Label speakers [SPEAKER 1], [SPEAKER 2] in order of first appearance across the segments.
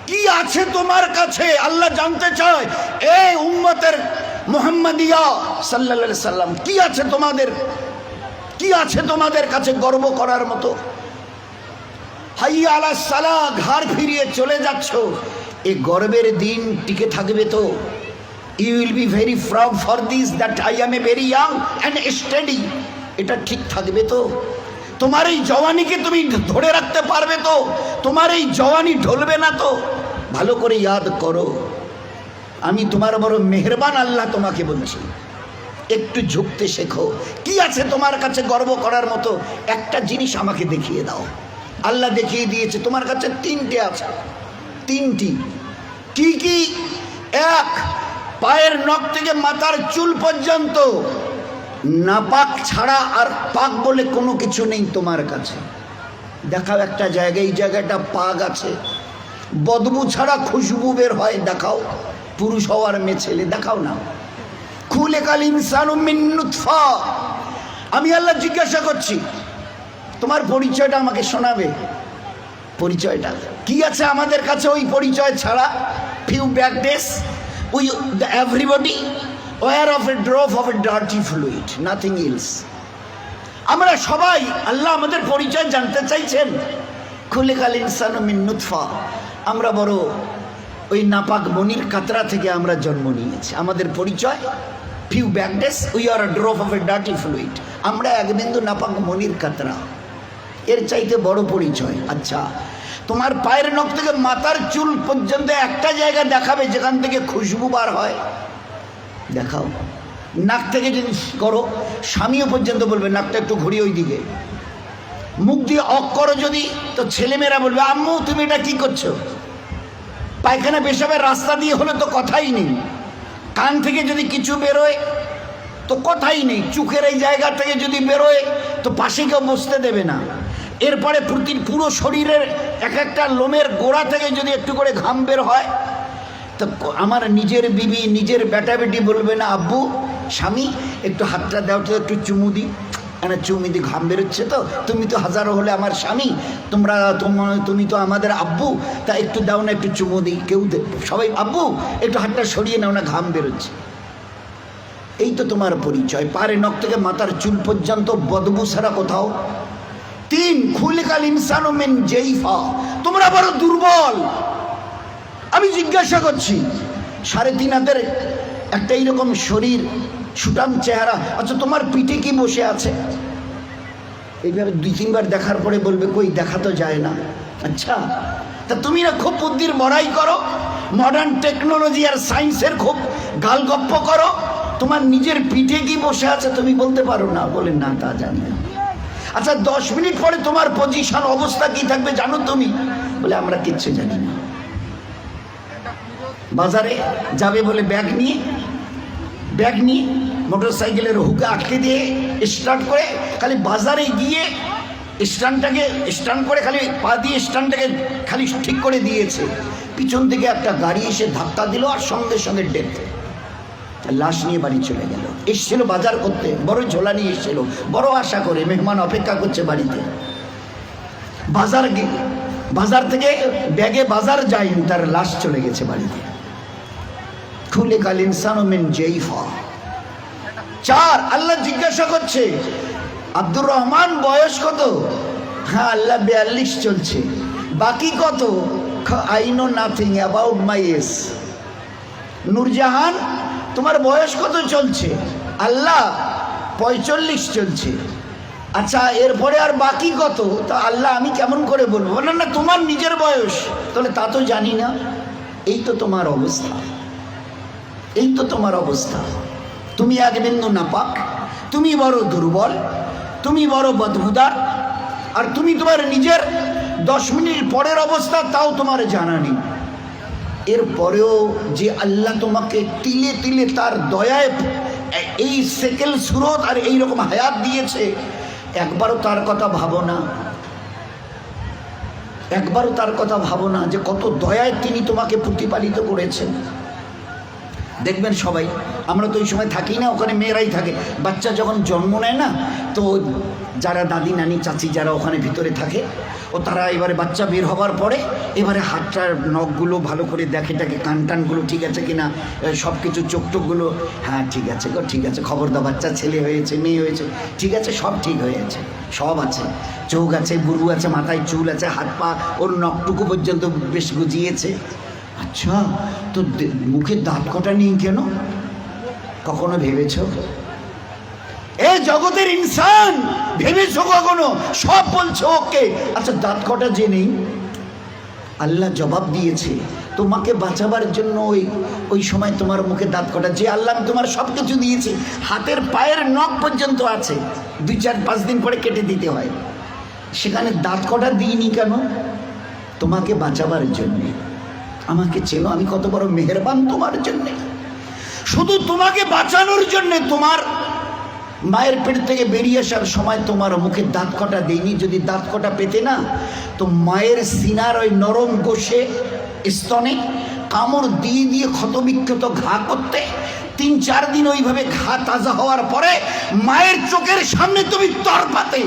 [SPEAKER 1] কি আছে তোমার কাছে আল্লাহ জানতে চায়। এই উম্মতের মুহাম্মাদিয়া সাল্লাল্লাহু আলাইহি সাল্লাম, কি আছে তোমাদের, কি আছে তোমাদের কাছে গর্ব করার মতো? হাইয়া আলাস সালাহ, ঘাড় ফিরিয়ে চলে যাচ্ছ, এই গর্বের দিন টিকে থাকবে তো? You will be very proud for this that I am a very young and steady. এটা ঠিক থাকবে তো? তোমার এই জওয়ানিকে তুমি ধরে রাখতে পারবে তো? তোমার এই জওয়ানি ঢলবে না তো? ভালো করে ইয়াদ করো, আমি তোমার বড় মেহেরবান আল্লাহ তোমাকে বলছি, একটু ঝুঁকতে শেখো। কি আছে তোমার কাছে গর্ব করার মতো? একটা জিনিস আমাকে দেখিয়ে দাও। আল্লাহ দেখিয়ে দিয়েছে তোমার কাছে তিনটে আছে। তিনটি কি কি? এক, পায়ের নখ থেকে মাথার চুল পর্যন্ত নাপাক ছাড়া আর পাক বলে কোনো কিছু নেই তোমার কাছে। দেখাও একটা জায়গায়, এই জায়গাটা পাক আছে, বদবু ছাড়া খুশবু বের হয়, দেখাও। পুরুষ হওয়ার মেয়ে ছেলে দেখাও না। খুলিকাল ইনসানু মিন নুতফা। আমি আল্লাহ জিজ্ঞাসা করছি, তোমার পরিচয়টা আমাকে শোনাবে। পরিচয়টা কি আছে আমাদের কাছে ওই পরিচয় ছাড়া? Few back days we everybody were of a drop of a dirty fluid, nothing else. আমরা সবাই, আল্লাহ আমাদের পরিচয় জানতে চাইছেন। খুলিকাল ইনসানু মিন নুতফা, আমরা বড় ওই নাপাক মনির কাতরা থেকে আমরা জন্ম নিয়েছি। আমাদের পরিচয় few back days we are a drop of a dirty fluid, আমরা এক বিন্দু নাপাক মনির কাতরা। এর চাইতে বড় পরিচয়? আচ্ছা, তোমার পায়ের নখ থেকে মাথার চুল পর্যন্ত একটা জায়গা দেখাবে যেখান থেকে খুশবু বার হয়, দেখাও। নাক থেকে যদি করো, স্বামীও পর্যন্ত বলবে নাকটা একটু ঘুরিয়ে ওই দিকে। মুখ দিয়ে অক করো যদি, তো ছেলেমেয়েরা বলবে আম্মু তুমি এটা কি করছো? পায়খানা পেশাবের রাস্তা দিয়ে হলে তো কথাই নেই। কান থেকে যদি কিছু বেরোয় তো কথাই নেই। চোখের এই জায়গা থেকে যদি বেরোয় তো পাশে কেউ বসতে দেবে না। এরপরে পুরো শরীরের এক একটা লোমের গোড়া থেকে যদি একটু করে ঘাম বের হয়, তো আমার নিজের বিবি, নিজের বেটা বেটি বলবে না আব্বু, স্বামী একটু হাতটা দাও তো, একটু চুমু দিই। চুমু দি, ঘাম বেরোচ্ছে তো, তুমি তো হাজারো হলে আমার স্বামী, তুমি তো আমাদের আব্বু, তা একটু দাও না, একটু চুমু দিই। কেউ সবাই আব্বু একটু হাতটা সরিয়ে নাও না, ঘাম বেরোচ্ছে। এই তো তোমার পরিচয়। পারে নখ থেকে মাথার চুল পর্যন্ত বদবু ছাড়া কোথাও। তিন, খুলিকাল ইনসানু মিন জাইফা, তোমরা বড় দুর্বল। আমি জিজ্ঞাসা করছি, 3.5 হাতের একটা এইরকম শরীর, সুটাম চেহারা, আচ্ছা তোমার পিঠে কি বসে আছে? এইভাবে 2-3 বার দেখার পরে বলবে কই, দেখা তো যায় না। আচ্ছা, তা তুমি না খুব বুদ্ধির বড়াই করো, মডার্ন টেকনোলজি আর সায়েন্সের খুব গালগপ্প করো, তোমার নিজের পিঠে কি বসে আছে তুমি বলতে পারো না? বলে না, তা জানি না। আচ্ছা 10 মিনিট পরে তোমার পজিশন, অবস্থা কি থাকবে জানো তুমি? বলে আমরা কিচ্ছু জানি না। বাজারে যাবে বলে ব্যাগ নিয়ে মোটর সাইকেলের হুকে আটকে দিয়ে স্টার্ট করে খালি বাজারে গিয়ে স্ট্যান্ড করে খালি পা দিয়ে স্ট্যান্ডটাকে খালি ঠিক করে দিয়েছে, পিছন থেকে একটা গাড়ি এসে ধাক্কা দিল আর সঙ্গে সঙ্গে ডেথ। লাশ নিয়ে বাড়ি চলে গেল। এসছিল বাজার করতে, বড় ঝোলা নিয়ে এসছিল, বড় আশা করে মেহমান অপেক্ষা করছে বাড়িতে। বাজার থেকে ব্যাগে বাজার যায়নি, তার লাশ চলে গেছে বাড়িতে। খুলিকাল ইনসানু মিন জাইফা। 4, আল্লাহ জিজ্ঞাসা করছে আব্দুর রহমান বয়স কত? হ্যাঁ আল্লাহ 42 চলছে। বাকি কত? I know nothing about my age. Nurjahan তোমার বয়স কত চলছে? আল্লাহ 45 চলছে। আচ্ছা এরপরে আর বাকি কত? তা আল্লাহ আমি কেমন করে বলবো? না না তোমার নিজের বয়স। তাহলে তা তো জানি না। এই তো তোমার অবস্থা, এই তো তোমার অবস্থা। তুমি এক বিন্দু নাপাক, তুমি বড় দুর্বল, তুমি বড় বদবুদার, আর তুমি তোমার নিজের 10 মিনিট পরের অবস্থা তাও তোমার জানা নেই। এরপরেও যে আল্লাহ তোমাকে তিলে তিলে তার দয়ায় এই সেকেল সুরত আর এইরকম হায়াত দিয়েছে, একবারও তার কথা ভাবো না। একবারও তার কথা ভাবো না যে কত দয়ায় তিনি তোমাকে প্রতিপালিত করেছেন। দেখবেন সবাই, আমরা তো ওই সময় থাকি না, ওখানে মেয়েরাই থাকে। বাচ্চা যখন জন্ম নেয় না, তো যারা দাদি নানি চাচি যারা ওখানে ভিতরে থাকে, ও তারা এবারে বাচ্চা বের হবার পরে এবারে হাতটার নখগুলো ভালো করে দেখে টাকে, কান টানগুলো ঠিক আছে কিনা, সব কিছু চোখ টোকগুলো, হ্যাঁ ঠিক আছে গো, ঠিক আছে, খবর দাও, বাচ্চা ছেলে হয়েছে মেয়ে হয়েছে, ঠিক আছে, সব ঠিক হয়ে আছে, সব আছে, চোখ আছে, বুরু আছে, মাথায় চুল আছে, হাত পা ওর নখটুকু পর্যন্ত বেশ গুজিয়েছে। আচ্ছা, তো মুখে দাঁত কটা নেই কেন? কখনো ভেবেছ? এ জগতের ইনসান, ভেবেছো কখনো? সব বলছো ওকে, আচ্ছা দাঁত কটা যে নেই? আল্লাহ জবাব দিয়েছে তোমাকে বাঁচাবার জন্য। ওই সময় তোমার মুখে দাঁত কটা, যে আল্লাহ তোমার সব কিছু দিয়েছে, হাতের পায়ের নখ পর্যন্ত আছে, 2-4-5 দিন পরে কেটে দিতে হয়, সেখানে দাঁত কটা দিইনি কেন? তোমাকে বাঁচাবার জন্যে। আমাকে চেনো, আমি কত বড় মেহেরবান তোমার জন্যে। শুধু তোমাকে বাঁচানোর জন্যে তোমার মায়ের পেট থেকে বেরিয়ে আসার সময় তোমার মুখে দাঁত কটা দেয়নি। যদি দাঁত কটা পেতে না, তো মায়ের সিনার ওই নরম গোশে স্তনে কামড় দিয়ে দিয়ে ক্ষতবিক্ষত ঘা করতে, 3-4 দিন ওইভাবে ঘা তাজা হওয়ার পরে মায়ের চোখের সামনে তুমি তরপাতে,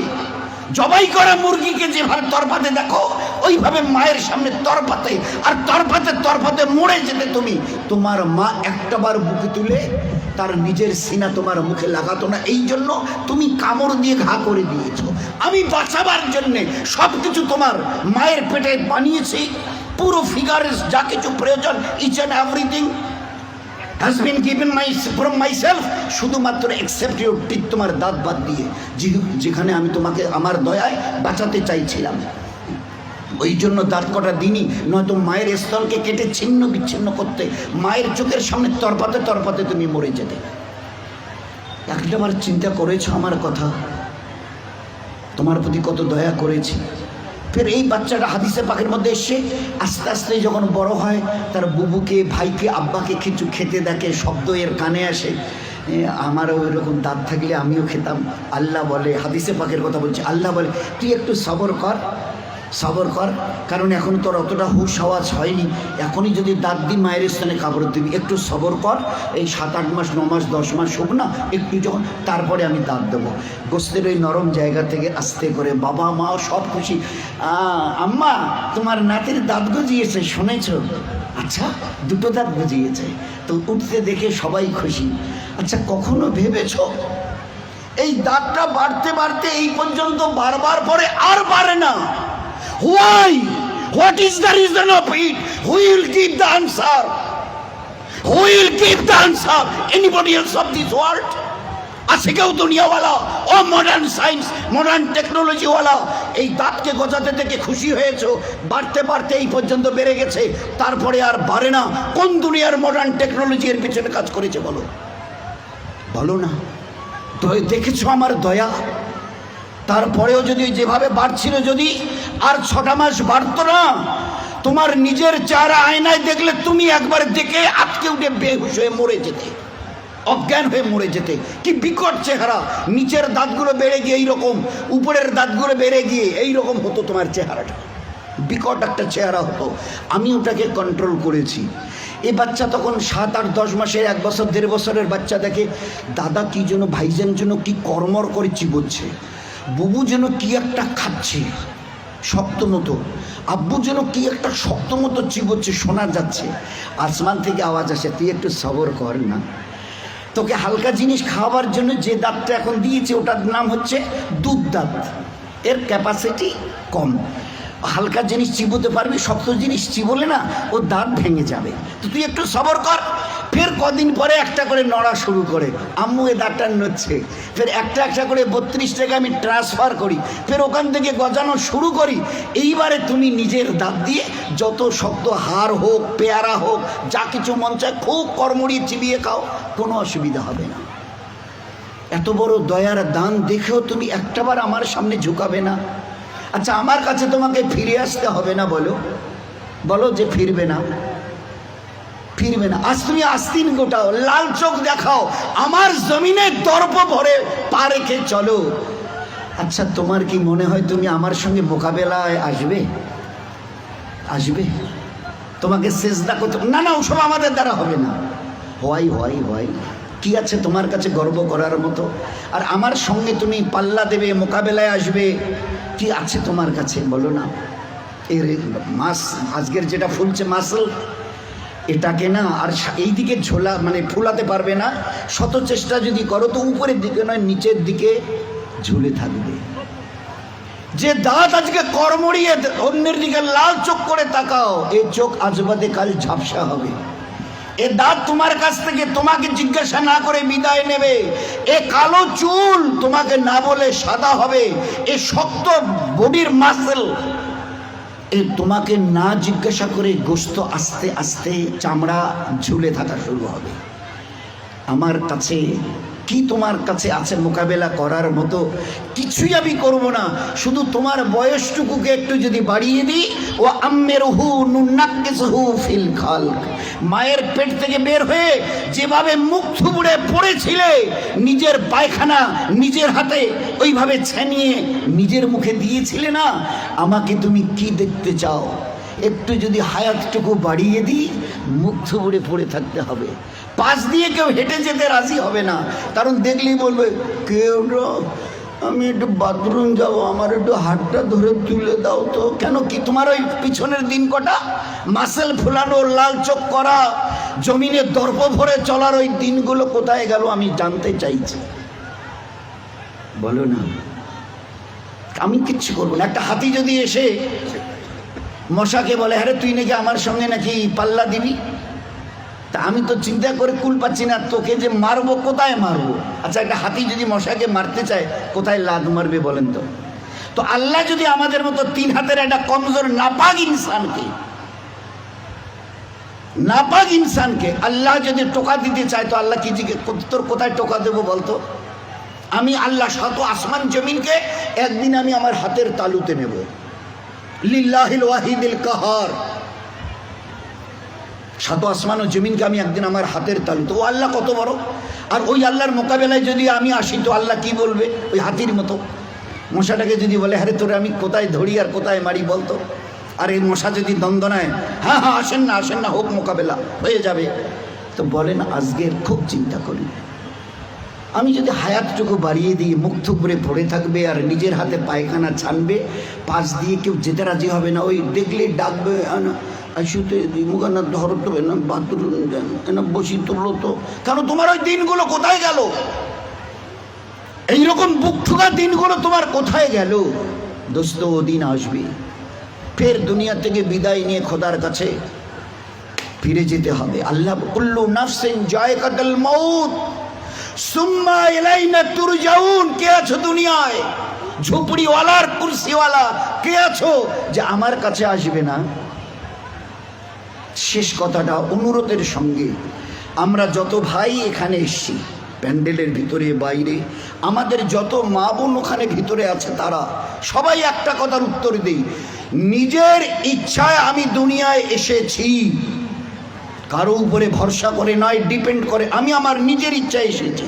[SPEAKER 1] জবাই করা মুরগিকে যেভাবে তরপাতে দেখো, ওইভাবে মায়ের সামনে তরপাতে, আর তরপাতে তরপাতে মরে যেতে তুমি। তোমার মা একটাবার বুকে তুলে তার নিজের সিনা তোমার মুখে লাগাতো না, এই জন্য তুমি কামড় দিয়ে ঘা করে দিয়েছো। আমি বাঁচাবার জন্যে সব কিছু তোমার মায়ের পেটে বানিয়েছি, পুরো ফিগারের যা কিছু প্রয়োজন, each and everything has been given from myself, শুধুমাত্র except your teeth, তোমার দাঁত বাদ দিয়ে, যেখানে আমি তোমাকে আমার দয়ায় বাঁচাতে চাইছিলাম, ওই জন্য দাঁত কটা দিনই, নয়তো মায়ের স্তনকে কেটে ছিন্ন বিচ্ছিন্ন করতে, মায়ের চোখের সামনে তরপাতে তরপাতে তুমি মরে যেতে। একটাবার চিন্তা করেছো আমার কথা? তোমার প্রতি কত দয়া করেছি। ফের এই বাচ্চাটা হাদিসে পাকের মধ্যে এসে আস্তে আস্তে যখন বড় হয়, তার বুবুকে, ভাইকে, আব্বাকে কিছু খেতে দেখে, শব্দ এর কানে আসে, আমারও ওইরকম দাঁত থাকলে আমিও খেতাম। আল্লাহ বলে, হাদিসে পাকের কথা বলছে, আল্লাহ বলে তুই একটু সবর কর, সবর কর, কারণ এখন তোর অতটা হুশ আওয়াজ হয়নি, এখনই যদি দাঁত দিয়ে মায়ের স্থানে কাপড় দিবি, একটু সবর কর, এই 7-8 মাস 9 মাস 10 মাস হোক না, একটু যখন, তারপরে আমি দাঁত দেবো। গোস্তের ওই নরম জায়গা থেকে আস্তে করে বাবা মা সব খুশি, আম্মা তোমার নাতির দাঁত গজিয়েছে শুনেছ? আচ্ছা, 2টো দাঁত গজিয়েছে, তো উঠতে দেখে সবাই খুশি। আচ্ছা, কখনো ভেবেছ এই দাঁতটা বাড়তে বাড়তে এই পর্যন্ত বারবার পরে আর বাড়ে না? Why? What is the reason of it? Who will give the answer? Who will give the answer? Anybody else of this world? আছে কেউ দুনিয়াওয়ালা ও মডার্ন সায়েন্স মডার্ন টেকনোলজিওয়ালা এই দাঁতকে গজাতে থেকে খুশি হয়েছো? বাড়তে বাড়তে এই পর্যন্ত বেড়ে গেছে, তারপরে আর বাড়ে না। কোন দুনিয়ার মডার্ন টেকনোলজি এর পিছনে কাজ করেছে বলো? বলো না। দেখেছো আমার দয়া? তারপরেও যদি যেভাবে বাড়ছিল, যদি আর 6টা মাস বাড়তো না, তোমার নিজের চেহারা আয়নায় দেখলে তুমি একবার দেখে আটকে উঠে বেহুশ হয়ে মরে যেতে, অজ্ঞান হয়ে মরে যেতে। কি বিকট চেহারা! নিচের দাঁতগুলো বেড়ে গিয়ে এইরকম, উপরের দাঁতগুলো বেড়ে গিয়ে এইরকম হতো তোমার চেহারাটা, বিকট একটা চেহারা হতো। আমি ওটাকে কন্ট্রোল করেছি। এই বাচ্চা তখন 7-8-10 মাসের, 1 বছর 1.5 বছরের বাচ্চা দেখে দাদা কি যেন, ভাইজান যেন কি কর্মর করে চিবোচ্ছে, বুবু যেন কি একটা খাচ্ছে শক্ত মতো, আব্বু যেন কি একটা শক্ত মতো চিবোচ্ছে, শোনা যাচ্ছে। আসমান থেকে আওয়াজ আসে, তুই একটু সবর কর না, তোকে হালকা জিনিস খাওয়াবার জন্য যে দাঁতটা এখন দিয়েছে ওটার নাম হচ্ছে দুধ দাঁত, এর ক্যাপাসিটি কম, হালকা জিনিস চিবোতে পারবি, শক্ত জিনিস চিবোলে না ও দাঁত ভেঙে যাবে, তো তুই একটু সবর কর। ফের কদিন পরে একটা করে নড়া শুরু করে, আম্মু এ দাঁতটা নড়ছে, ফের একটা একটা করে 32 টাকা আমি ট্রান্সফার করি, ফের ওখান থেকে গজানো শুরু করি। এইবারে তুমি নিজের দাঁত দিয়ে যত শক্ত হাড় হোক, পেয়ারা হোক, যা কিছু মন চায় খুব কড়মড়িয়ে চিবিয়ে খাও, কোনো অসুবিধা হবে না। এত বড় দয়ার দান দেখেও তুমি একটাবার আমার সামনে ঝুঁকাবে না? আচ্ছা, আমার কাছে তোমাকে ফিরে আসতে হবে না? বলো বলো যে ফিরবে না, ফিরবে না। আজ তুমি আস্তিন গোটাও, লাল চোখ দেখাও, আমার জমিনে দর্প ভরে পা রেখে চলো। আচ্ছা, তোমার কি মনে হয় তুমি আমার সঙ্গে মোকাবেলায় আসবে? আসবে? তোমাকে সেজদা করতে না, না, ওসব আমাদের দ্বারা হবে না। হোয়াই হোয়াই হোয়াই, কি আছে তোমার কাছে গর্ব করার মতো? আর আমার সঙ্গে তুমি পাল্লা দেবে, মোকাবেলায় আসবে, কি আছে তোমার কাছে বলো না? এর মাস আজকের যেটা ফুলছে মাসল, এটাকে না আর এই দিকে ঝোলা মানে ফুলাতে পারবে না। শত চেষ্টা যদি করো তো উপরের দিকে নয় নিচের দিকে ঝুলে থাকবে। যে দাঁত আজকে কর্মড়িয়ে অন্যের দিকে লাল চোখ করে তাকাও, এই চোখ আজ বাদে কাল ঝাপসা হবে। এ দাঁত তোমার কাছ থেকে তোমাকে জিজ্ঞাসা না করে বিদায় নেবে। এ কালো চুল তোমাকে না বলে সাদা হবে। এ শক্ত বডির মাসল এ তোমাকে না জিজ্ঞাসা করে গোস্ত আস্তে আস্তে চামড়া ঝুলে থাকা শুরু হবে। আমার কাছে কি তোমার কাছে আছে মোকাবেলা করার মতো? কিছুই আমি করব না, শুধু তোমার বয়সটুকুকে একটু যদি বাড়িয়ে দিই। ও আম্মেরহু নুন্নাক্কিসহু ফিল খালক, মায়ের পেট থেকে বের হয়ে যেভাবে মুখ থুবড়ে পড়েছিলে, নিজের পায়খানা নিজের হাতে ওইভাবে ছেনিয়ে নিজের মুখে দিয়েছিলে না, আমাকে তুমি কি দেখতে চাও? একটু যদি হায়াতটুকু বাড়িয়ে দিই, মুখ থুবড়ে পড়ে থাকতে হবে। পাশ দিয়ে কেউ হেঁটে যেতে রাজি হবে না, কারণ দেখলেই বলবে কেউ আমি একটু বাথরুম যাব, আমার একটু হাতটা ধরে তুলে দাও তো। কেন কি তোমার ওই পিছনের দিন কটা মাসেল ফুলানো, লাল চোখ করা, জমিনে দর্প ভরে চলার ওই দিনগুলো কোথায় গেল আমি জানতে চাইছি, বলো না? আমি কিচ্ছু করবো না। একটা হাতি যদি এসে মশাকে বলে হ্যাঁ তুই নাকি আমার সঙ্গে নাকি পাল্লা দিবি, তা আমি তো চিন্তা করে কুল পাচ্ছি না, তোকে যে মারবো কোথায় মারবো? আচ্ছা, একটা হাতি যদি মশাকে মারতে চায় কোথায় লাদ মারবে বলেন তো? তো আল্লাহ যদি আমাদের মতো 3 হাতের একটা কমজোর নাপাক ইনসানকে আল্লাহ যদি টোকা দিতে চায়, তো আল্লাহ কি তোর কোথায় টোকা দেবো বলতো? আমি আল্লাহ শত আসমান জমিনকে একদিন আমি আমার হাতের তালুতে নেব। লিল্লাহিল ওয়াহিদিল কাহার, শত আসমান ও জমিনকে আমি একদিন আমার হাতের তালুতে। ও আল্লাহ কত বড়! আর ওই আল্লাহর মোকাবেলায় যদি আমি আসি, তো আল্লাহ কি বলবে? ওই হাতির মতো মশাটাকে যদি বলে হ্যাঁ তোরে আমি কোথায় ধরি আর কোথায় মারি বলতো? আর এই মশা যদি দ্বন্দ্বনায় হ্যাঁ হ্যাঁ আসেন না হোক, মোকাবেলা হয়ে যাবে। তো বলেন আজকের খুব চিন্তা করি, আমি যদি হায়াতটুকু বাড়িয়ে দিই, মুখ থুবড়ে পড়ে থাকবে আর নিজের হাতে পায়খানা ছানবে, পাশ দিয়ে কেউ যেতে রাজি হবে না। ওই দেখলে ডাকবে আসুতে মুখানা ধরো তো না, বাথরুম না বসি তুললো তো। কেন তোমার ওই দিনগুলো কোথায় গেল? এইরকম বুক ঠুকা দিনগুলো তোমার কোথায় গেল? দোস্ত, ও দিন আসবে, ফের দুনিয়া থেকে বিদায় নিয়ে খোদার কাছে ফিরে যেতে হবে। আল্লাহ কুল্লু নাফসিন যায়কাতুল মাউত সুম্মা ইলাইনা তুরজাউন। কে আছো দুনিয়ায়? ঝুপড়িওয়ালার কুরসিওয়ালা কে আছো যে আমার কাছে আসবে না? শেষ কথাটা অনুরোধের সঙ্গে, আমরা যত ভাই এখানে এসছি, প্যান্ডেলের ভিতরে বাইরে, আমাদের যত মা বোন ওখানে ভিতরে আছে, তারা সবাই একটা কথার উত্তর দেই, নিজের ইচ্ছায় আমি দুনিয়ায় এসেছি, কারো উপরে ভরসা করে নয়, ডিপেন্ড করে। আমি আমার নিজের ইচ্ছায় এসেছি।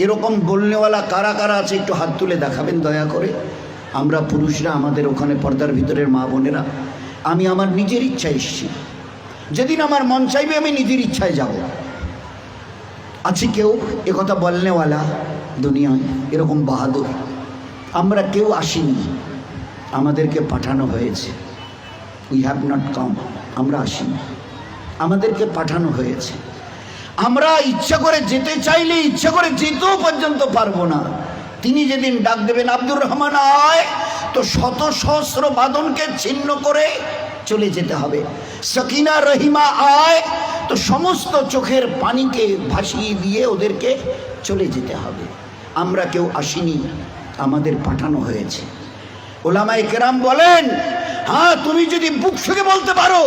[SPEAKER 1] এরকম বলনেওয়ালা কারা কারা আছে একটু হাত তুলে দেখাবেন দয়া করে। আমরা পুরুষরা, আমাদের ওখানে পর্দার ভিতরের মা বোনেরা, আমি আমার নিজের ইচ্ছায় এসেছি, যেদিন আমার মন চাইবে আমি নিজের ইচ্ছায় যাব। আছে কেউ একথা বলনেওয়ালা দুনিয়ায় এরকম বাহাদুর? আমরা কেউ আসিনি, আমাদেরকে পাঠানো হয়েছে। উই হ্যাভ নট কাম, আমরা আসিনি, আমাদেরকে পাঠানো হয়েছে। আমরা ইচ্ছা করে যেতে চাইলে ইচ্ছা করে যেতেও পর্যন্ত পারবো না। তিনি যেদিন ডাক দেবেন আব্দুর রহমান আয়, তো শত সহস্র বাঁধনকে ছিন্ন করে চলে যেতে হবে। সকিনা রহিমা আয়, তো সমস্ত চোখের পানিকে ভাসিয়ে দিয়ে ওদেরকে চলে যেতে হবে। আমরা কেউ আসিনি, আমাদের পাঠানো হয়েছে। ওলামায়ে কেরাম বলেন, হ্যাঁ তুমি যদি বুক থেকে বলতে পারো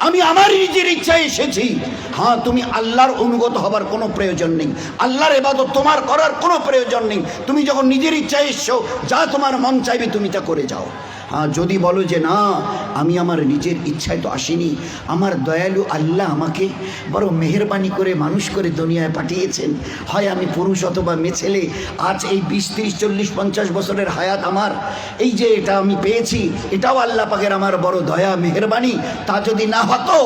[SPEAKER 1] আমি আমার নিজের ইচ্ছায় এসেছি, হ্যাঁ তুমি আল্লাহর অনুগত হবার কোনো প্রয়োজন নেই, আল্লাহর ইবাদত তোমার করার কোনো প্রয়োজন নেই। তুমি যখন নিজের ইচ্ছায় এসছো, যা তোমার মন চাইবে তুমি তা করে যাও। যদি বলো যে না, আমি আমার নিজের ইচ্ছায় তো আসিনি, আমার দয়ালু আল্লাহ আমাকে বড় মেহেরবানি করে মানুষ করে দুনিয়ায় পাঠিয়েছেন, হয় আমি পুরুষ অথবা মেয়ে ছেলে, আজ এই 20, 30, 40, 50 বছরের হায়াত আমার, এই যে এটা আমি পেয়েছি, এটাও আল্লাহ পাকের আমার বড় দয়া মেহেরবানি। তা যদি না হতো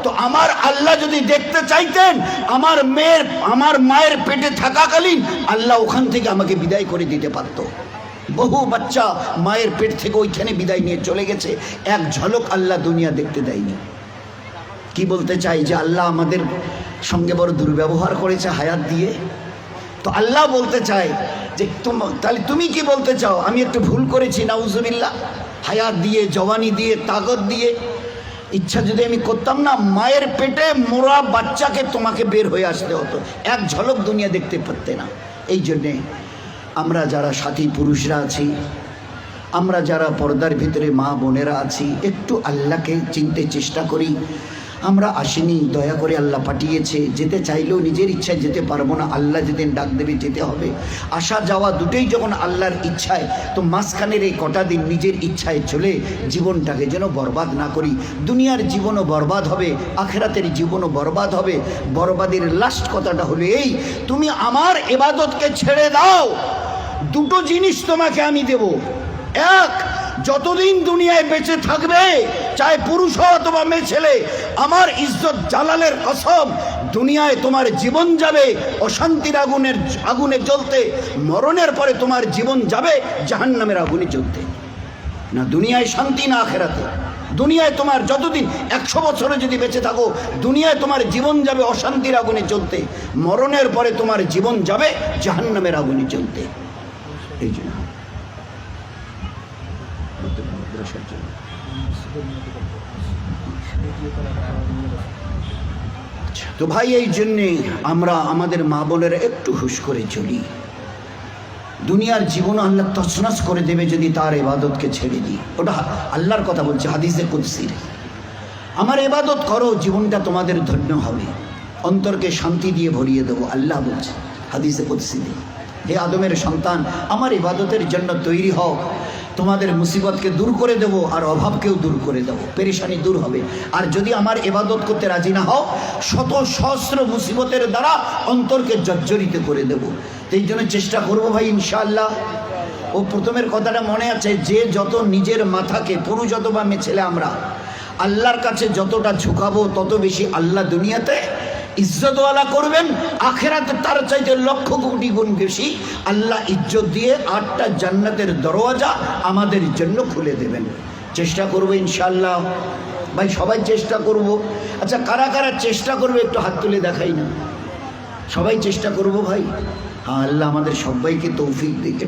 [SPEAKER 1] তো আমার আল্লাহ যদি দেখতে চাইতেন, আমার মায়ের পেটে থাকাকালীন আল্লাহ ওখান থেকে আমাকে বিদায় করে দিতে পারতো। বহু বাচ্চা মায়ের পেট থেকে ওইখানে বিদায় নিয়ে চলে গেছে, এক ঝলক আল্লাহ দুনিয়া দেখতে দেয়নি। কি বলতে চাই যে আল্লাহ আমাদের সঙ্গে বড় দুর্ব্যবহার করেছে হায়াত দিয়ে। তো আল্লাহ বলতে চায় যে তাহলে তুমি কি বলতে চাও আমি একটু ভুল করেছি? নাউজুবিল্লাহ। হায়াত দিয়ে, জওয়ানি দিয়ে, তাকত দিয়ে, ইচ্ছা যদি আমি করতাম না, মায়ের পেটে মোরা বাচ্চাকে তোমাকে বের হয়ে আসতে হতো, এক ঝলক দুনিয়া দেখতে পারতে না। এই জন্যে আমরা যারা সাথী পুরুষরা আছি, আমরা যারা পর্দার ভিতরে মা বোনেরা আছি, একটু আল্লাহকে চিনতে চেষ্টা করি। আমরা আসিনি, দয়া করে আল্লাহ পাঠিয়েছে। যেতে চাইলেও নিজের ইচ্ছায় যেতে পারবো না, আল্লাহ যেদিন ডাক দেবে যেতে হবে। আসা যাওয়া দুটোই যখন আল্লাহর ইচ্ছায়, তো মাঝখানের এই কটা দিন নিজের ইচ্ছায় চলে জীবনটাকে যেন বরবাদ না করি। দুনিয়ার জীবনও বরবাদ হবে, আখেরাতের জীবনও বরবাদ হবে। বরবাদের লাস্ট কথাটা হলো এই, তুমি আমার ইবাদতকে ছেড়ে দাও, দুটো জিনিস তোমাকে আমি দেব। এক, যতদিন দুনিয়ায় বেঁচে থাকবে, চাहे পুরুষ হও অথবা মেয়ে ছেলে, আমার ইজ্জত জালালের কসম, দুনিয়ায় তোমার জীবন যাবে অশান্তির আগুনে জ্বলতে, মরণের পরে তোমার জীবন যাবে জাহান্নামের আগুনে জ্বলতে। না দুনিয়ায় শান্তি, না আখেরাতে। দুনিয়ায় তোমার যতদিন 100 বছরে যদি বেঁচে থাকো, দুনিয়ায় তোমার জীবন যাবে অশান্তির আগুনে জ্বলতে, মরণের পরে তোমার জীবন যাবে জাহান্নামের আগুনে জ্বলতে। এই জন্য তো ভাই, এই জন্যে আমরা আমাদের মা বোনেরা একটু হুঁশ করে চলি। দুনিয়ার জীবন আল্লাহ তছনছ করে দেবে যদি তার ইবাদতকে ছেড়ে দিই। ওটা আল্লাহর কথা বলছে হাদিসে কুদসির। আমার ইবাদত করো, জীবনটা তোমাদের ধন্য হবে, অন্তরকে শান্তি দিয়ে ভরিয়ে দেবো, আল্লাহ বলছে হাদিসে কুদসিতে। হে আদমের সন্তান, আমার ইবাদতের জন্য তৈরি হও, তোমাদের মুসিবতকে দূর করে দেব, আর অভাবকেও দূর করে দেব, পেরেশানি দূর হবে। আর যদি আমার ইবাদত করতে রাজি না হও, শত সহস্র মুসিবতের দ্বারা অন্তরকে জর্জরিত করে দেব। এই জন্য চেষ্টা করবো ভাই ইনশাআল্লাহ। ও প্রথমের কথাটা মনে আছে, যে যত নিজের মাথাকে, পুরুষ অথবা মেয়ে ছেলে, আমরা আল্লাহর কাছে যতটা ঝুঁকাবো, তত বেশি আল্লাহ দুনিয়াতে ইজ্জতওয়ালা করবেন, আখেরাতে তার চাইতে লক্ষ কোটি গুণ বেশি আল্লাহ ইজ্জত দিয়ে 8টা জান্নাতের দরওয়াজা আমাদের জন্য খুলে দেবেন। চেষ্টা করবো ইনশাআল্লাহ ভাই, সবাই চেষ্টা করব। আচ্ছা, কারা কারা চেষ্টা করবে একটু হাত তুলে দেখাই না। সবাই চেষ্টা করব ভাই। হ্যাঁ, আল্লাহ আমাদের সবাইকে তৌফিক দিকে।